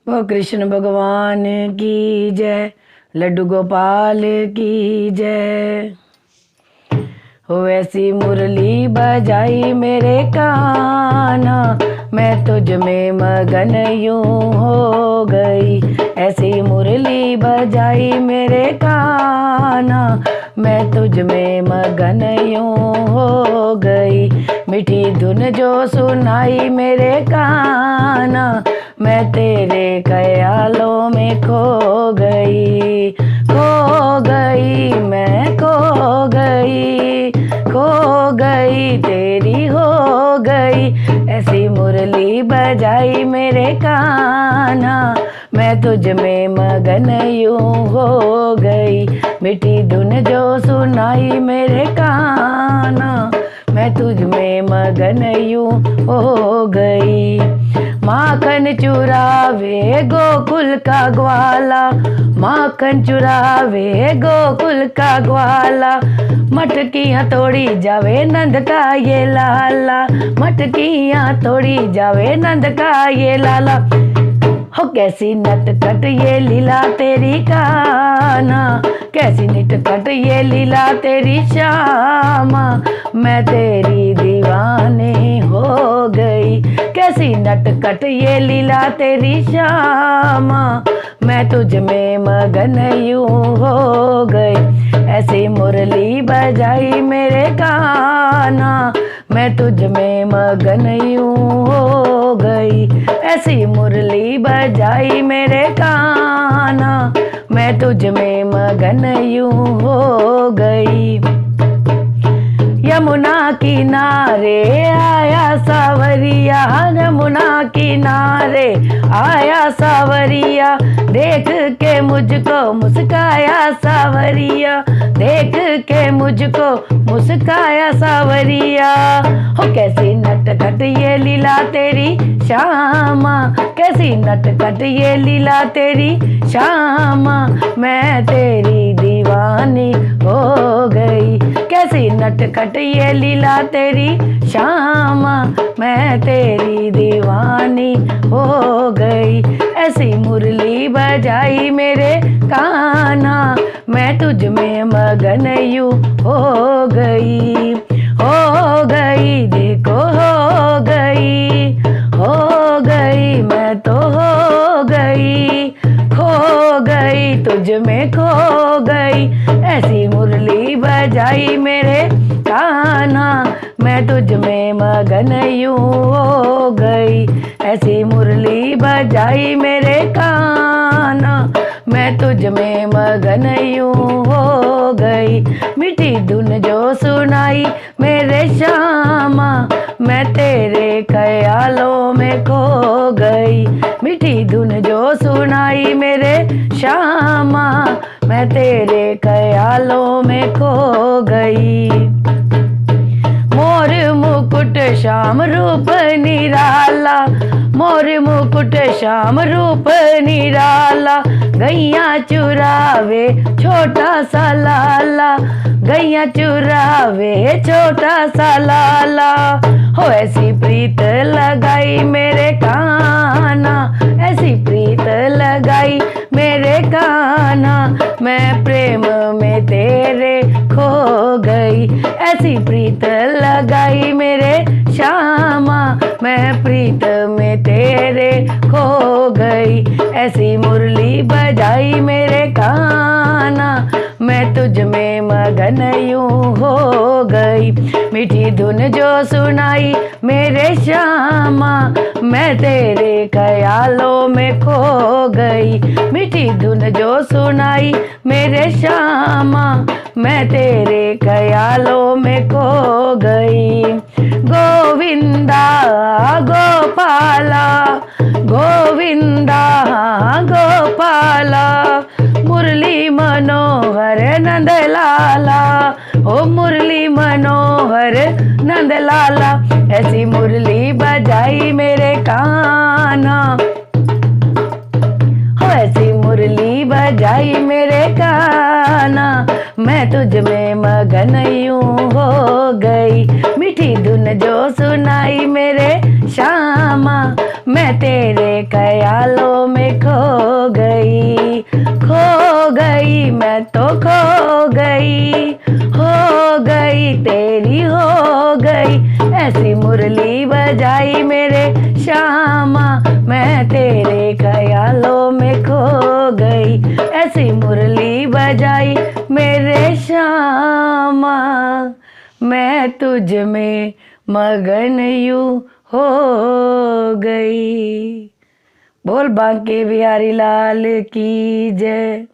वो कृष्ण भगवान की जय, लड्डू गोपाल की जय। हो ऐसी मुरली बजाई मेरे काना, मैं तुझ में मगन यूं हो गई। ऐसी मुरली बजाई मेरे काना, मैं तुझ में मगन यूं हो गई। मीठी धुन जो सुनाई मेरे काना, मैं तेरे ख्यालों में खो गई। खो गई मैं खो गई तेरी हो गई। ऐसी मुरली बजाई मेरे काना, मैं तुझ में मगन यूं हो गई। मीठी धुन जो सुनाई मेरे काना, मैं तुझ में मगन यूं हो गई। माखन चुरावे गोकुल का ग्वाला, माखन चुरावे गोकुल का ग्वाला। मटकियाँ तोड़ी जावे नंद का ये लाला, मटकियाँ तोड़ी जावे नंद का ये लाला। हो कैसी नटखट ये लीला तेरी काना, कैसी नटखट ये लीला तेरी श्यामा, मैं तेरी दीवानी हो गई। कैसी नटखट ये लीला तेरी श्यामा, मैं तुझ में मगन यूं हो गई। ऐसी मुरली बजाई मेरे काना, मैं तुझ में मगन यूं हो गई। ऐसी मुरली बजाई मेरे काना, मैं तुझ में मगन यूं हो गई। यमुना किनारे आया सावरिया, यमुना किनारे आया सावरिया। देख के मुझको मुस्काया सावरिया, देख के मुझको मुस्काया सावरिया। हो कैसी नटखट ये लीला तेरी श्यामा, कैसी नटखट ये लीला तेरी श्यामा, मैं तेरी दीवानी हो गई। कैसी नटखट ये लीला तेरी श्यामा, मैं तेरी दीवानी हो गई। ऐसी मुरली बजाई मेरे काना, मैं तुझ में मगन यूं हो गई। हो गई देखो हो गई मैं तो हो गई। खो गई तुझ में खो गई। ऐसी मुरली बजाई मेरे काना, मैं तुझ में मगन यूं हो गई। ऐसी मुरली बजाई मेरे काना, मैं तुझ में मगन यूं हो गई। मीठी धुन जो सुनाई मेरे श्यामा, मैं तेरे ख्यालों में खो गई। मीठी धुन जो सुनाई मेरे श्यामा, मैं तेरे ख्यालों में खो गई। मोर मुकुट श्याम रूप निराला, मोर मुकुट श्याम रूप निराला। गैया चुरावे छोटा सा लाला, गैया चुरावे छोटा सा लाला। हो ऐसी प्रीत लगाई मेरे काना, ऐसी प्रीत लगाई मेरे काना, मैं प्रेम में तेरे खो गई। ऐसी प्रीत लगाई मेरे श्यामा, मैं प्रीत में तेरे खो गई। ऐसी मुरली बजाई मेरे काना, मैं तुझ में मगन यूं हो गई। मीठी धुन जो सुनाई मेरे श्यामा, मैं तेरे ख्यालों में खो गई। मीठी धुन जो सुनाई मेरे श्यामा, मैं तेरे ख्यालों में खो गई। गोविंदा गोपाला, गोविंदा गोपाला। मुरली मनोहर नंद लाला, ओ मुरली मनोहर नंद लाला। ऐसी मुरली बजाई मेरे काना, हो ऐसी मुरली बजाई मेरे काना, मैं तुझ में मगन यूं हो गई। मीठी धुन जो सुनाई मेरे श्यामा, मैं तेरे ख्यालों में खो गई मैं तो खो गई तेरी हो गई। ऐसी मुरली बजाई मेरे श्यामा, मैं तेरे ख्यालों में खो गई। ऐसी मुरली बजाई मेरे श्यामा, मैं तुझ में मगन यूं हो गई। बोल बांके बिहारी लाल की जय।